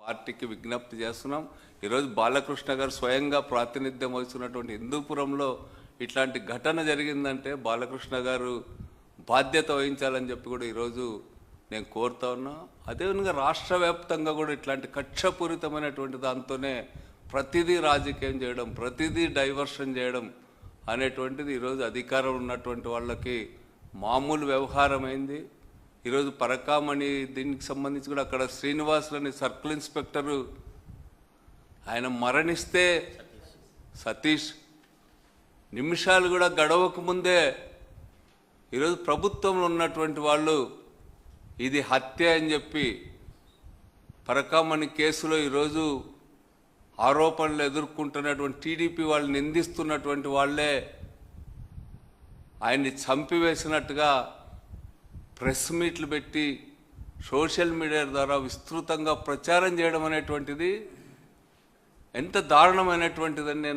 పార్టీకి విజ్ఞప్తి చేస్తున్నాం. ఈరోజు బాలకృష్ణ గారు స్వయంగా ప్రాతినిధ్యం వహిస్తున్నటువంటి హిందూపురంలో ఇట్లాంటి ఘటన జరిగిందంటే బాలకృష్ణ గారు బాధ్యత వహించాలని చెప్పి కూడా ఈరోజు నేను కోరుతా ఉన్నా. అదేవిధంగా రాష్ట్ర వ్యాప్తంగా కూడా ఇట్లాంటి కక్షపూరితమైనటువంటి దాంతోనే ప్రతిదీ రాజకీయం చేయడం, ప్రతిదీ డైవర్షన్ చేయడం అనేటువంటిది ఈరోజు అధికారం ఉన్నటువంటి వాళ్ళకి మామూలు వ్యవహారం అయింది. ఈరోజు పరకామణి దీనికి సంబంధించి కూడా అక్కడ శ్రీనివాసులని సర్కిల్ ఇన్స్పెక్టరు ఆయన మరణిస్తే సతీష్ నిమిషాలు కూడా గడవక ముందే ఈరోజు ప్రభుత్వంలో ఉన్నటువంటి వాళ్ళు ఇది హత్య అని చెప్పి పరకామణి కేసులో ఈరోజు ఆరోపణలు ఎదుర్కొంటున్నటువంటి టీడీపీ వాళ్ళు నిందిస్తున్నటువంటి వాళ్ళే ఆయన్ని చంపివేసినట్టుగా ప్రెస్ మీట్లు పెట్టి సోషల్ మీడియా ద్వారా విస్తృతంగా ప్రచారం చేయడం అనేటువంటిది ఎంత దారుణమైనటువంటిదని నేను